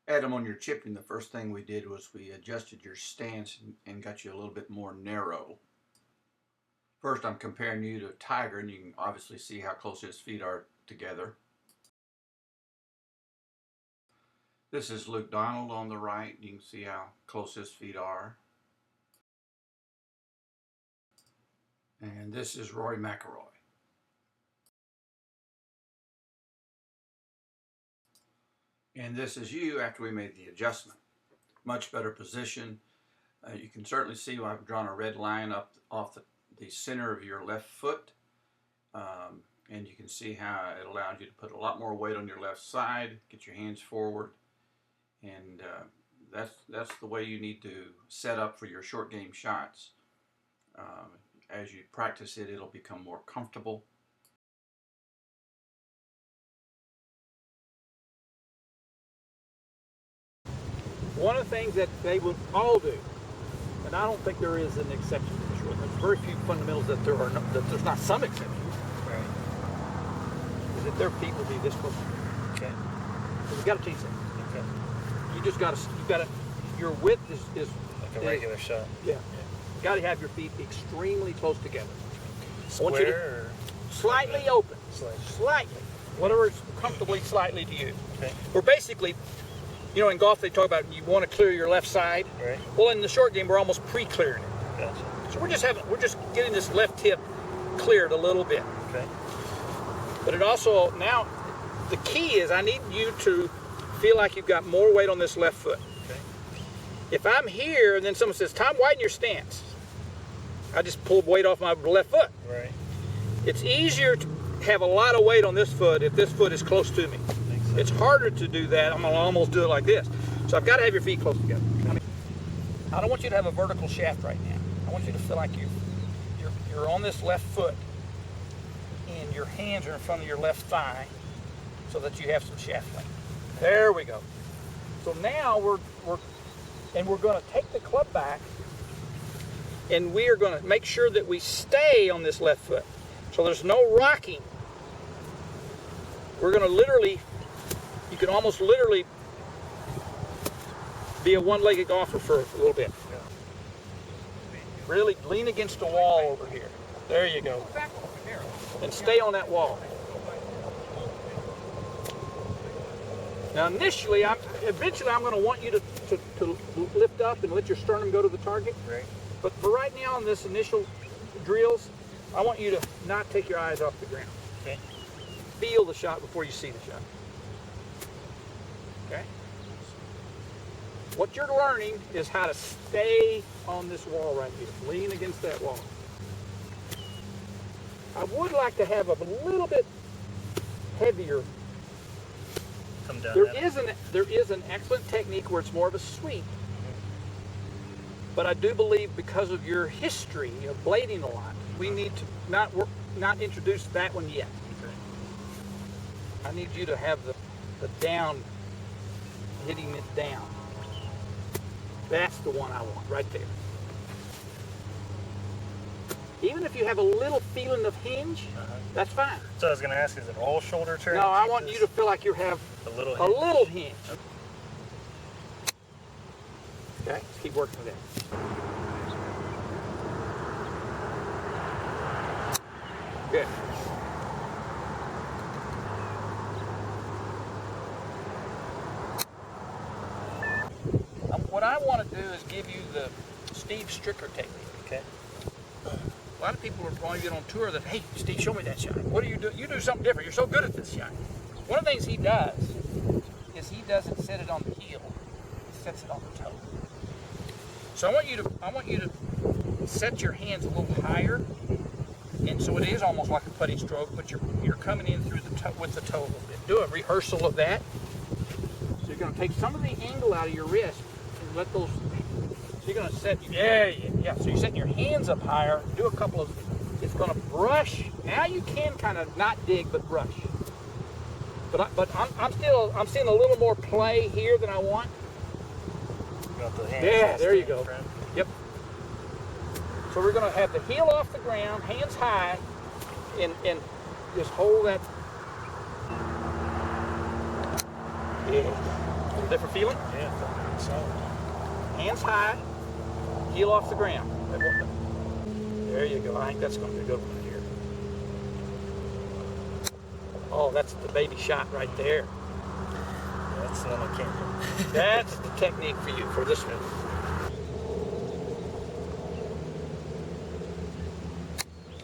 Adam, on your chipping, the first thing we did was we adjusted your stance and got you a little bit more narrow. First, I'm comparing you to Tiger, and you can obviously see how close his feet are together. This is Luke Donald on the right. You can see how close his feet are. And this is Rory McIlroy. And this is you after we made the adjustment. Much better position. You can certainly see I've drawn a red line up off the center of your left foot. And you can see how it allowed you to put a lot more weight on your left side, get your hands forward. And that's the way you need to set up for your short game shots. As you practice it, it'll become more comfortable. One of the things that they would all do, and I don't think there is an exception to this rule, there's very few fundamentals that there's not some exceptions, Right. is that their feet will be this close. Okay. So you got to change that. Okay. Your width is Like a regular shot. Yeah. You got to have your feet extremely close together. Square or slightly open. Slightly. Whatever is comfortably slightly to you. Okay. We're basically, in golf they talk about you want to clear your left side. Right. Well, in the short game we're almost pre-clearing it. Gotcha. So we're just getting this left tip cleared a little bit. Okay. But it also, now, the key is I need you to feel like you've got more weight on this left foot. Okay. If I'm here and then someone says, Tom, widen your stance, I just pulled weight off my left foot. Right. It's easier to have a lot of weight on this foot if this foot is close to me. It's harder to do that. I'm going to almost do it like this. So I've got to have your feet close together. I don't want you to have a vertical shaft right now. I want you to feel like you're on this left foot and your hands are in front of your left thigh so that you have some shaft length. There we go. So now we're going to take the club back and we are going to make sure that we stay on this left foot. So there's no rocking. We're going to literally, you can almost literally be a one-legged golfer for a little bit. Really lean against the wall over here. There you go. And stay on that wall. Now initially, eventually I'm going to want you to lift up and let your sternum go to the target. Right. But for right now in this initial drills, I want you to not take your eyes off the ground. Okay. Feel the shot before you see the shot. Okay? What you're learning is how to stay on this wall right here. Lean against that wall. I would like to have a little bit heavier. Come down. There is an excellent technique where it's more of a sweep. But I do believe because of your history of blading a lot, we need to not introduce that one yet. Okay. I need you to have the down, hitting it down. That's the one I want, right there. Even if you have a little feeling of hinge, that's fine. So I was going to ask, is it all shoulder turn? No, I want you to feel like you have a little hinge. Okay, let's keep working with that. Good. What I want to do is give you the Steve Stricker technique. Okay. A lot of people are going to get on tour that, hey, Steve, show me that shot. What do you do? You do something different. You're so good at this shot. One of the things he does is he doesn't set it on the heel. He sets it on the toe. So I want you to set your hands a little higher, and so it is almost like a putting stroke, but you're coming in through the toe with the toe a little bit. Do a rehearsal of that. So you're going to take some of the angle out of your wrist and let those. So you're going to set. Yeah. So you're setting your hands up higher. Do a couple of. It's going to brush. Now you can kind of not dig, but brush. But I'm seeing a little more play here than I want. Got the hands. Yeah, there you go. Yep. So we're going to have the heel off the ground, hands high, and just hold that. Yeah. Different feeling? Yeah, fucking solid. Hands high, heel off the ground. There you go. I think that's going to be a good one here. Oh, that's the baby shot right there. Yeah, that's the one I can't do. That's the technique for you for this one.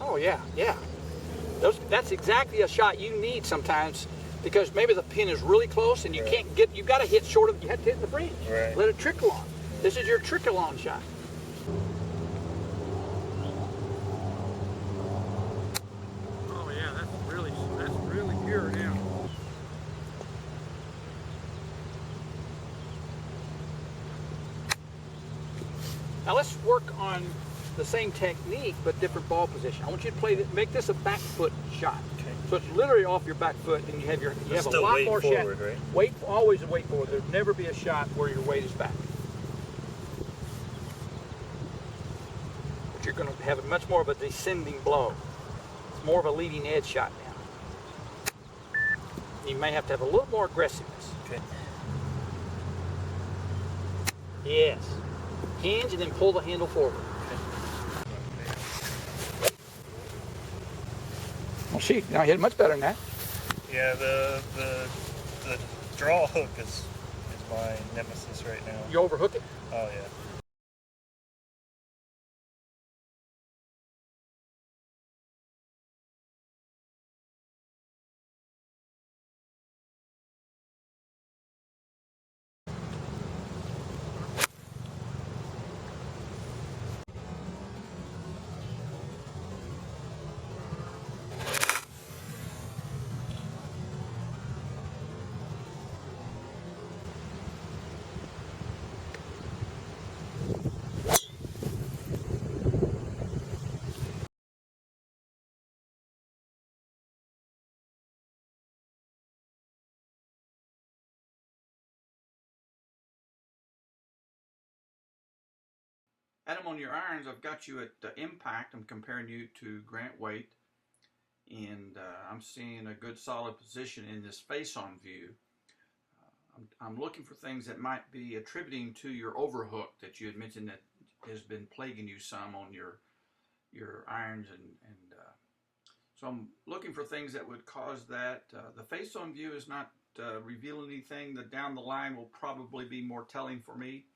Oh yeah, yeah. That's exactly a shot you need sometimes because maybe the pin is really close and you Right. can't get. You got to hit short of. You have to hit the fringe. Right. Let it trickle on. This is your trickle on shot. Oh yeah, that's really pure now. Now let's work on the same technique but different ball position. I want you to make this a back foot shot. Okay. So it's literally off your back foot, and you have a Still lot weight more forward, shot. right? Weight always a weight forward. There'd never be a shot where your weight is back. But you're going to have much more of a descending blow. It's more of a leading edge shot now. You may have to have a little more aggressiveness. Okay. Yes. Hinge and then pull the handle forward. Well, see, now I hit it much better than that. Yeah, the draw hook is my nemesis right now. You overhook it. Oh yeah. Adam, on your irons, I've got you at impact. I'm comparing you to Grant Waite, and I'm seeing a good solid position in this face-on view. I'm looking for things that might be attributing to your overhook that you had mentioned that has been plaguing you some on your irons, and so I'm looking for things that would cause that. The face-on view is not revealing anything. The down the line will probably be more telling for me.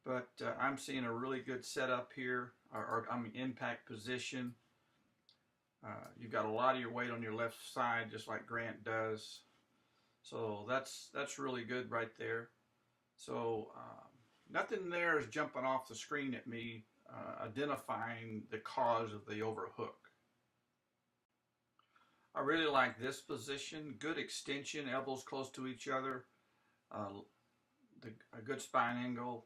But I'm seeing a really good setup here, or I mean impact position. You've got a lot of your weight on your left side, just like Grant does. So that's really good right there. So nothing there is jumping off the screen at me, identifying the cause of the overhook. I really like this position. Good extension, elbows close to each other, a good spine angle.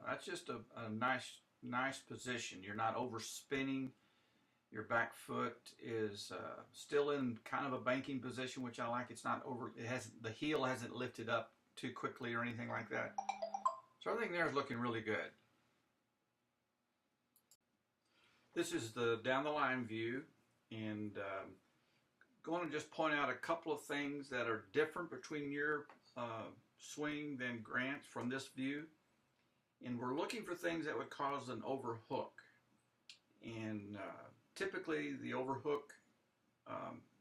That's just a nice position. You're not overspinning. Your back foot is still in kind of a banking position, which I like. It's not over. The heel hasn't lifted up too quickly or anything like that. So everything there is looking really good. This is the down the line view, and going to just point out a couple of things that are different between your swing than Grant's from this view. And we're looking for things that would cause an overhook. And typically the overhook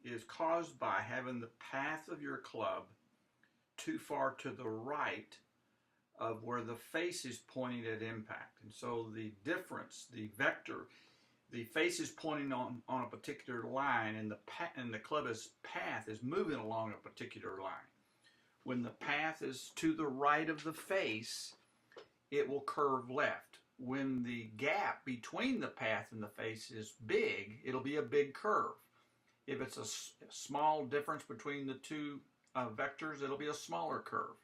is caused by having the path of your club too far to the right of where the face is pointing at impact. And so the difference, the vector, the face is pointing on a particular line, and the club's path is moving along a particular line. When the path is to the right of the face, it will curve left. When the gap between the path and the face is big, it'll be a big curve. If it's a small difference between the two vectors, it'll be a smaller curve.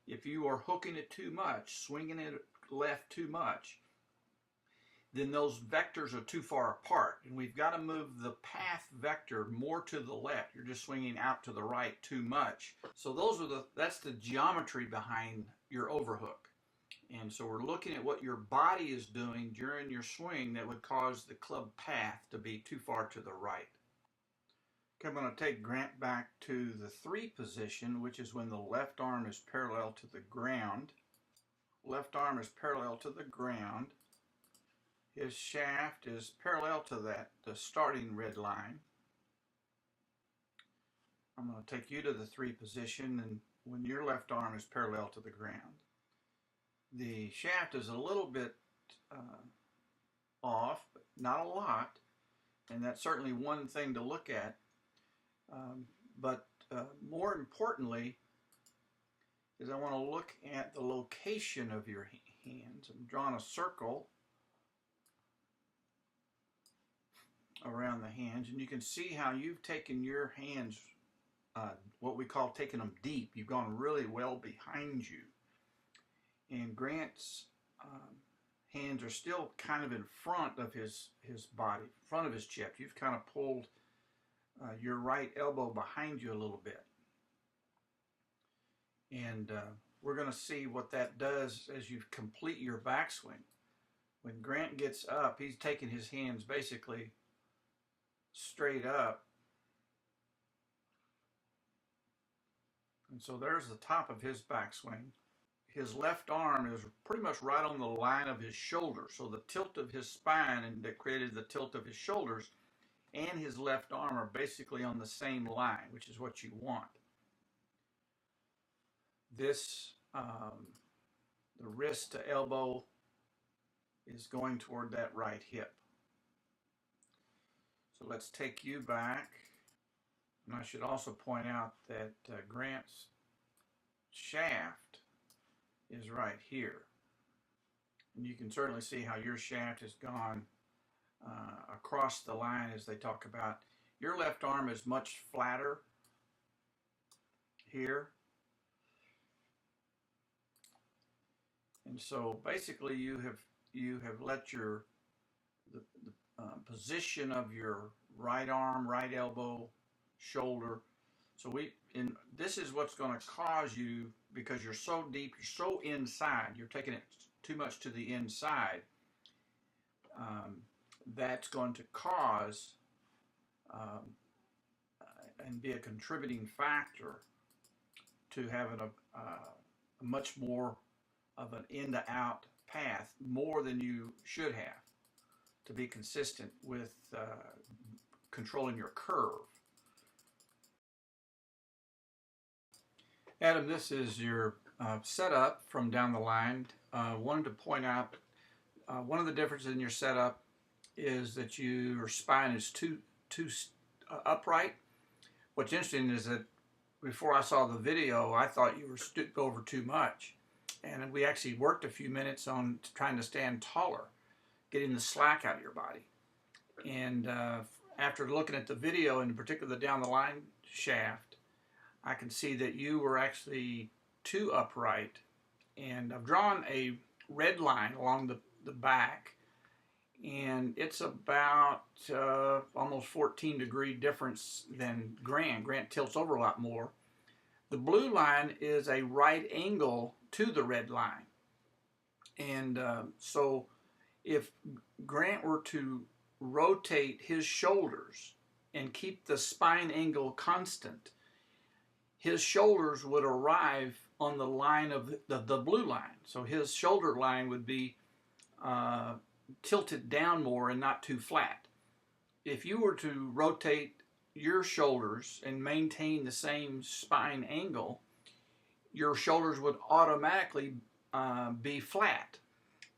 If you are hooking it too much, swinging it left too much, then those vectors are too far apart, and we've got to move the path vector more to the left. You're just swinging out to the right too much. So that's the geometry behind your overhook. And so we're looking at what your body is doing during your swing that would cause the club path to be too far to the right. Okay, I'm going to take Grant back to the 3 position, which is when the left arm is parallel to the ground. Left arm is parallel to the ground. His shaft is parallel to the starting red line. I'm going to take you to the 3 position, and when your left arm is parallel to the ground. The shaft is a little bit off, but not a lot, and that's certainly one thing to look at. But more importantly is I want to look at the location of your hands. I'm drawing a circle around the hands, and you can see how you've taken your hands, what we call taking them deep. You've gone really well behind you. And Grant's hands are still kind of in front of his body, front of his chest. You've kind of pulled your right elbow behind you a little bit. And we're going to see what that does as you complete your backswing. When Grant gets up, he's taking his hands basically straight up. And so there's the top of his backswing. His left arm is pretty much right on the line of his shoulder. So the tilt of his spine and that created the tilt of his shoulders and his left arm are basically on the same line, which is what you want. This, the wrist to elbow is going toward that right hip. So let's take you back. And I should also point out that Grant's shaft is right here. And you can certainly see how your shaft has gone across the line as they talk about. Your left arm is much flatter here. And so basically you have let the position of your right arm, right elbow, shoulder. So this is what's going to cause you, because you're so deep, you're so inside, you're taking it too much to the inside. That's going to cause and be a contributing factor to having a much more of an in to out path, more than you should have, to be consistent with controlling your curve. Adam, this is your setup from down the line. Wanted to point out one of the differences in your setup is that your spine is too upright. What's interesting is that before I saw the video, I thought you were stooped over too much. And we actually worked a few minutes on trying to stand taller, getting the slack out of your body. And after looking at the video, and in particular the down the line shaft, I can see that you were actually too upright. And I've drawn a red line along the back, and it's about almost 14-degree difference than Grant. Grant tilts over a lot more. The blue line is a right angle to the red line. And so if Grant were to rotate his shoulders and keep the spine angle constant, his shoulders would arrive on the line of the blue line. So his shoulder line would be tilted down more and not too flat. If you were to rotate your shoulders and maintain the same spine angle, your shoulders would automatically be flat.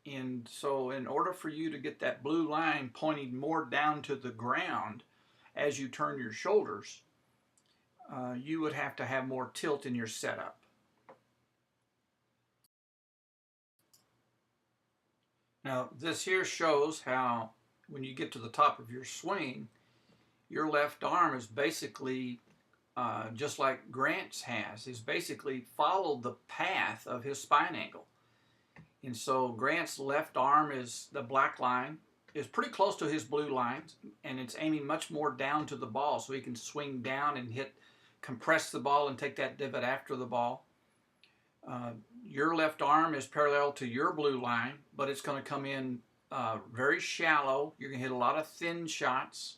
And so in order for you to get that blue line pointing more down to the ground as you turn your shoulders, you would have to have more tilt in your setup. Now this here shows how when you get to the top of your swing, your left arm is basically just like Grant's has, is basically followed the path of his spine angle. And so Grant's left arm is the black line, is pretty close to his blue line, and it's aiming much more down to the ball, so he can swing down and compress the ball and take that divot after the ball. Your left arm is parallel to your blue line, but it's going to come in very shallow. You're going to hit a lot of thin shots.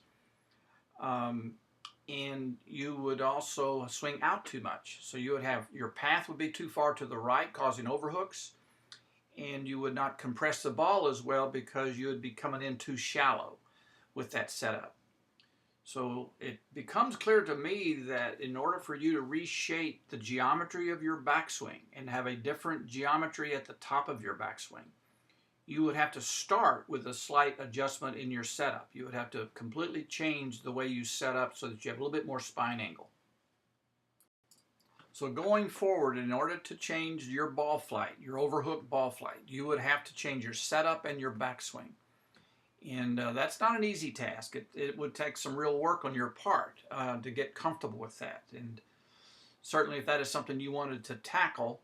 and you would also swing out too much. So you would have, your path would be too far to the right, causing overhooks, and you would not compress the ball as well because you would be coming in too shallow with that setup. So it becomes clear to me that in order for you to reshape the geometry of your backswing and have a different geometry at the top of your backswing, you would have to start with a slight adjustment in your setup. You would have to completely change the way you set up so that you have a little bit more spine angle. So going forward, in order to change your ball flight, your overhook ball flight, you would have to change your setup and your backswing. And that's not an easy task. It would take some real work on your part to get comfortable with that. And certainly if that is something you wanted to tackle,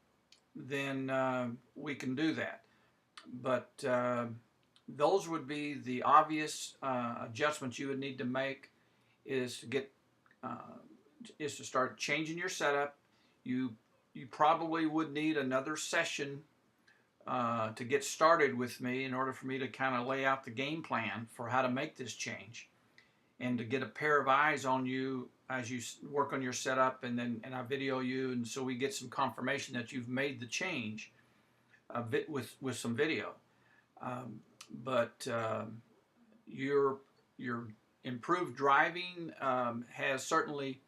then we can do that. But those would be the obvious adjustments you would need to make, is to get is to start changing your setup. You probably would need another session to get started with me in order for me to kind of lay out the game plan for how to make this change, and to get a pair of eyes on you as you work on your setup, and I video you, and so we get some confirmation that you've made the change with some video. But your improved driving has certainly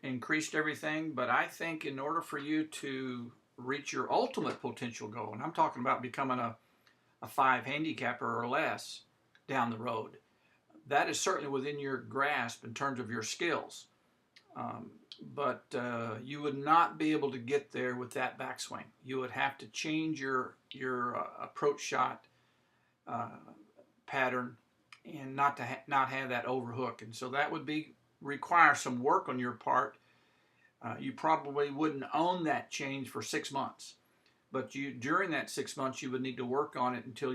increased everything. But I think in order for you to reach your ultimate potential goal, and I'm talking about becoming a 5 handicapper or less down the road, that is certainly within your grasp in terms of your skills. But you would not be able to get there with that backswing. You would have to change your approach shot pattern, and not have that overhook. And so that would require some work on your part. You probably wouldn't own that change for 6 months, but during that 6 months you would need to work on it until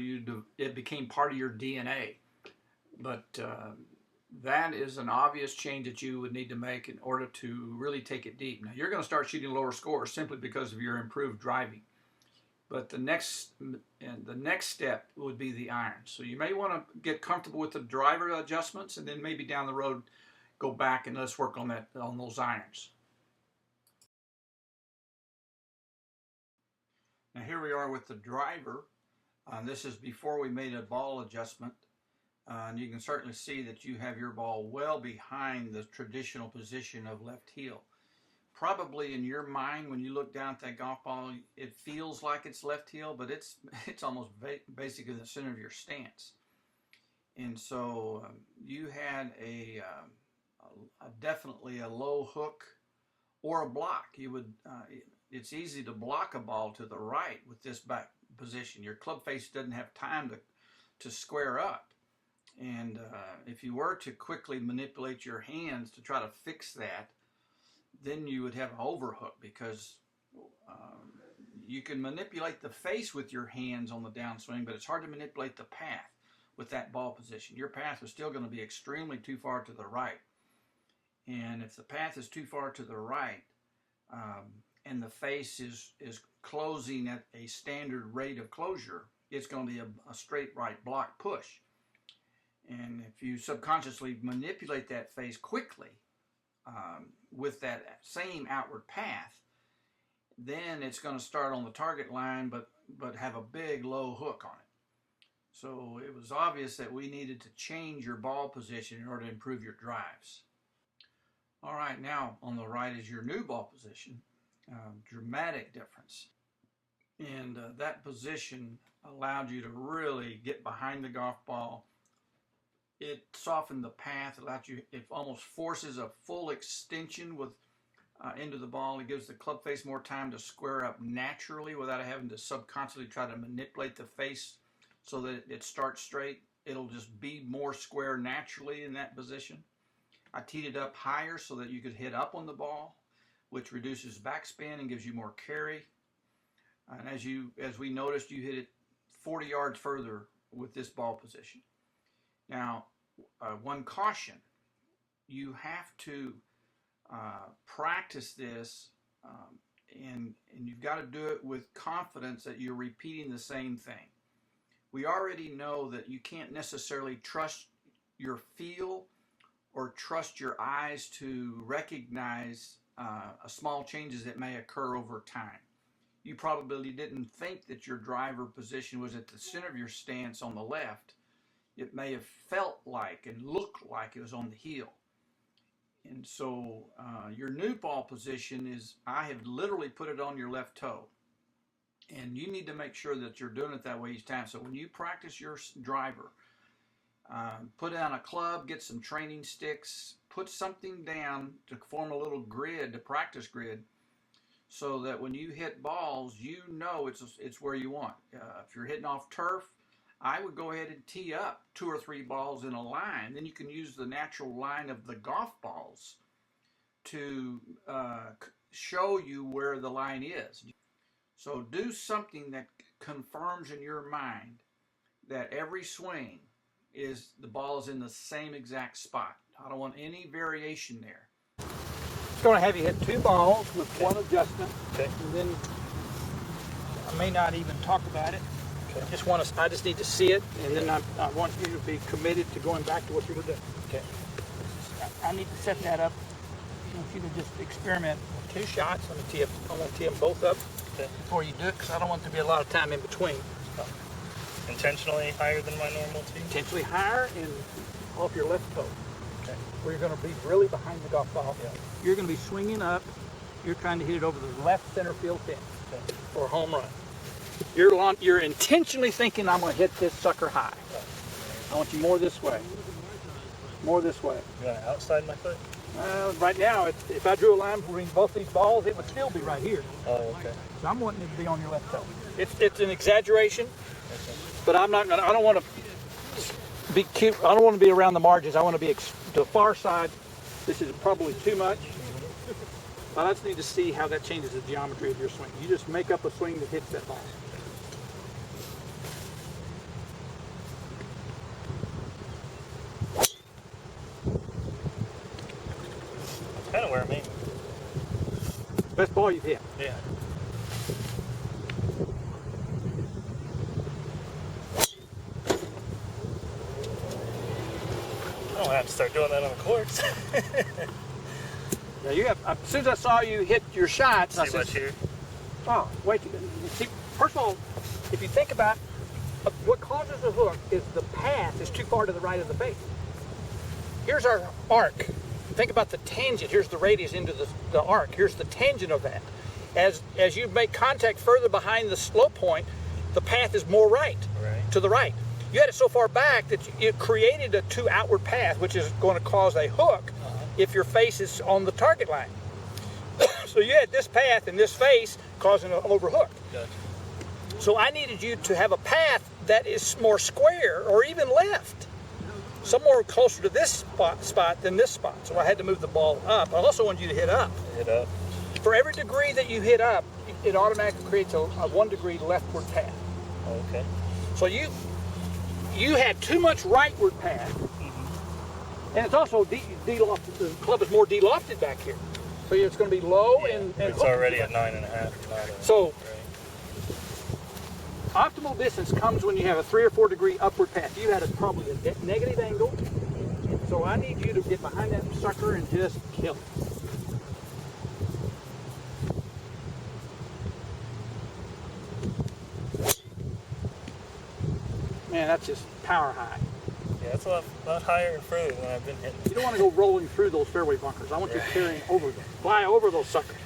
it became part of your DNA. But that is an obvious change that you would need to make in order to really take it deep. Now you're going to start shooting lower scores simply because of your improved driving. But the next step would be the iron. So you may want to get comfortable with the driver adjustments, and then maybe down the road go back and let's work on those irons. Now here we are with the driver. This is before we made a ball adjustment. And you can certainly see that you have your ball well behind the traditional position of left heel. Probably in your mind, when you look down at that golf ball, it feels like it's left heel, but it's almost basically the center of your stance. And so you had definitely a low hook or a block. It's easy to block a ball to the right with this back position. Your club face doesn't have time to square up. And if you were to quickly manipulate your hands to try to fix that, then you would have an overhook, because you can manipulate the face with your hands on the downswing, but it's hard to manipulate the path with that ball position. Your path is still going to be extremely too far to the right. And if the path is too far to the right, and the face is closing at a standard rate of closure, it's going to be a straight right block push. And if you subconsciously manipulate that face quickly with that same outward path, then it's going to start on the target line, but have a big low hook on it. So it was obvious that we needed to change your ball position in order to improve your drives. All right, now on the right is your new ball position. Dramatic difference. And that position allowed you to really get behind the golf ball. It softened the path, it almost forces a full extension into the ball. It gives the club face more time to square up naturally without having to subconsciously try to manipulate the face so that it starts straight. It'll just be more square naturally in that position. I teed it up higher so that you could hit up on the ball, which reduces backspin and gives you more carry. And as we noticed, you hit it 40 yards further with this ball position. Now, one caution: you have to practice this, and you've got to do it with confidence that you're repeating the same thing. We already know that you can't necessarily trust your feel or trust your eyes to recognize small changes that may occur over time. You probably didn't think that your driver position was at the center of your stance on the left. It may have felt like and looked like it was on the heel. And so your new ball position is, I have literally put it on your left toe. And you need to make sure that you're doing it that way each time. So when you practice your driver, put down a club, get some training sticks, put something down to form a little grid, a practice grid, so that when you hit balls, you know it's where you want. If you're hitting off turf, I would go ahead and tee up 2 or 3 balls in a line. Then you can use the natural line of the golf balls to show you where the line is. So do something that confirms in your mind that every swing is the ball is in the same exact spot. I don't want any variation there. It's going to have you hit 2 balls with 1 adjustment, Okay. and then I may not even talk about it. Okay. I just need to see it, and then I want you to be committed to going back to what you were doing. Okay. I need to set that up. I want you to just experiment with 2 shots. I want to tee them both up Okay. before you do it, because I don't want there to be a lot of time in between. Intentionally higher than my normal tee? Potentially higher and off your left toe, Okay. where you're going to be really behind the golf ball. Yeah. You're going to be swinging up. You're trying to hit it over the left center field fence Okay. for a home run. You're intentionally thinking, I'm going to hit this sucker high. I want you more this way. More this way. You want it outside my foot? Right now, if I drew a line between both these balls, it would still be right here. Oh, okay. So I'm wanting it to be on your left toe. It's an exaggeration, Okay. but I don't want to be cute. I don't want to be around the margins. I want to be to the far side. This is probably too much. But I just need to see how that changes the geometry of your swing. You just make up a swing that hits that ball. That's kind of where I'm aiming. Best ball you've hit. Yeah. I don't have to start doing that on the courts. Yeah, you have. As soon as I saw you hit your shots, I See said, much here? "Oh, wait." See, first of all, if you think about what causes a hook, is the path is too far to the right of the base. Here's our arc. Think about the tangent. Here's the radius into the arc. Here's the tangent of that. As you make contact further behind the slope point, the path is more to the right. You had it so far back that it created a 2 outward path, which is going to cause a hook if your face is on the target line. So you had this path and this face causing an overhook. Gotcha. So I needed you to have a path that is more square or even left, somewhere closer to this spot than this spot. So I had to move the ball up. I also wanted you to hit up. Hit up. For every degree that you hit up, it automatically creates a 1 degree leftward path. Okay. So you had too much rightward path, and it's also de-lofted. The club is more de-lofted back here, so it's going to be low and it's already at 9.5. So optimal distance comes when you have a 3 or 4 degree upward path. You had probably a negative angle, so I need you to get behind that sucker and just kill it. Man, that's just power high. Yeah, it's a lot higher and further than I've been hitting. You don't want to go rolling through those fairway bunkers. I want you carrying over them. Fly over those suckers.